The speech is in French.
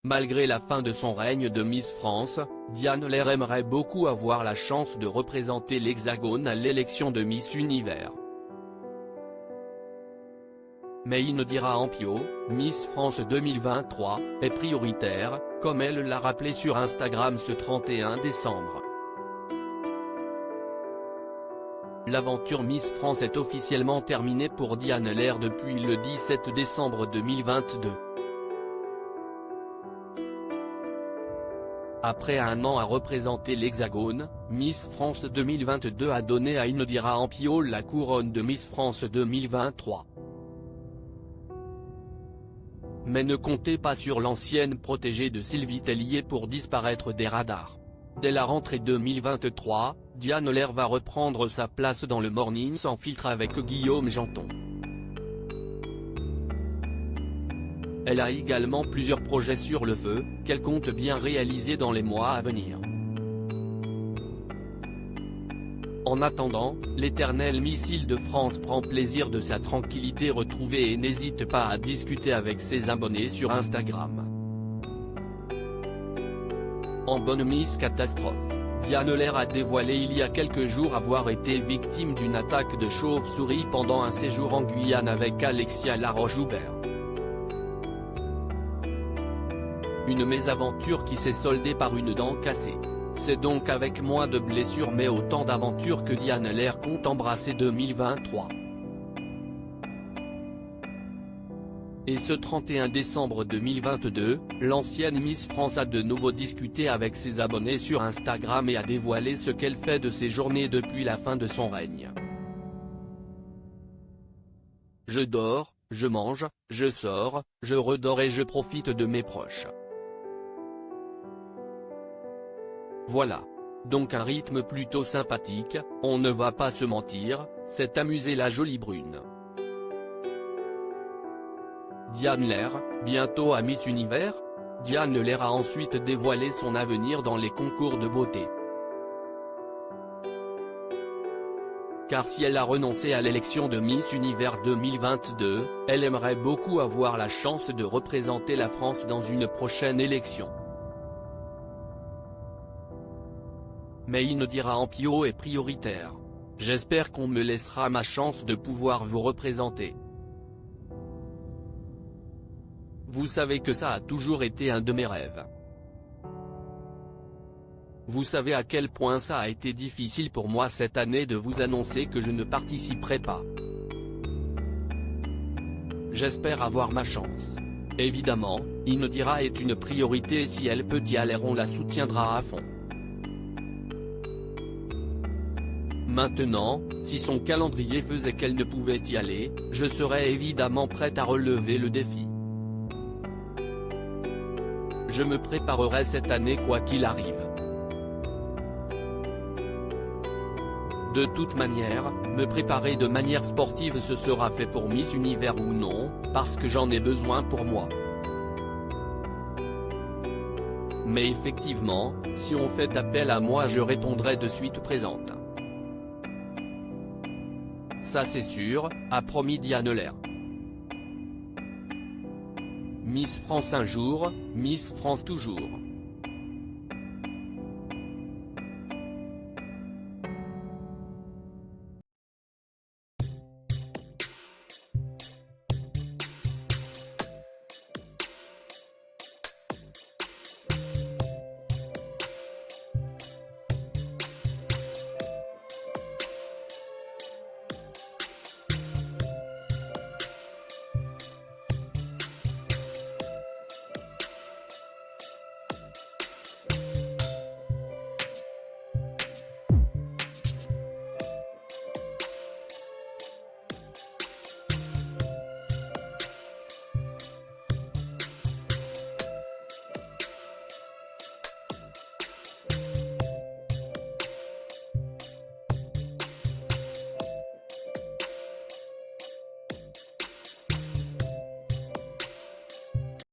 Malgré la fin de son règne de Miss France, Diane Lair aimerait beaucoup avoir la chance de représenter l'Hexagone à l'élection de Miss Univers. Mais Inodira Ampio, Miss France 2023, est prioritaire, comme elle l'a rappelé sur Instagram ce 31 décembre. L'aventure Miss France est officiellement terminée pour Diane Lair depuis le 17 décembre 2022. Après un an à représenter l'Hexagone, Miss France 2022 a donné à Inodira Ampio la couronne de Miss France 2023. Mais ne comptez pas sur l'ancienne protégée de Sylvie Tellier pour disparaître des radars. Dès la rentrée 2023, Diane Lair va reprendre sa place dans le Morning sans filtre avec Guillaume Janton. Elle a également plusieurs projets sur le feu, qu'elle compte bien réaliser dans les mois à venir. En attendant, l'éternel Miss Île-de-France prend plaisir de sa tranquillité retrouvée et n'hésite pas à discuter avec ses abonnés sur Instagram. En bonne Miss Catastrophe, Diane Lair a dévoilé il y a quelques jours avoir été victime d'une attaque de chauve-souris pendant un séjour en Guyane avec Alexia Laroche-Joubert. Une mésaventure qui s'est soldée par une dent cassée. C'est donc avec moins de blessures mais autant d'aventures que Diane Lair compte embrasser 2023. Et ce 31 décembre 2022, l'ancienne Miss France a de nouveau discuté avec ses abonnés sur Instagram et a dévoilé ce qu'elle fait de ses journées depuis la fin de son règne. Je dors, je mange, je sors, je redors et je profite de mes proches. Voilà. Donc un rythme plutôt sympathique, on ne va pas se mentir, s'est amusée la jolie brune. Diane Lair, bientôt à Miss Univers? Diane Lair a ensuite dévoilé son avenir dans les concours de beauté. Car si elle a renoncé à l'élection de Miss Univers 2022, elle aimerait beaucoup avoir la chance de représenter la France dans une prochaine élection. Mais Inodira Ampio est prioritaire. J'espère qu'on me laissera ma chance de pouvoir vous représenter. Vous savez que ça a toujours été un de mes rêves. Vous savez à quel point ça a été difficile pour moi cette année de vous annoncer que je ne participerai pas. J'espère avoir ma chance. Évidemment, Inodira est une priorité et si elle peut y aller on la soutiendra à fond. Maintenant, si son calendrier faisait qu'elle ne pouvait y aller, je serais évidemment prête à relever le défi. Je me préparerai cette année quoi qu'il arrive. De toute manière, me préparer de manière sportive ce sera fait pour Miss Univers ou non, parce que j'en ai besoin pour moi. Mais effectivement, si on fait appel à moi je répondrai de suite présente. Ça c'est sûr, a promis Diane Lair. Miss France un jour, Miss France toujours.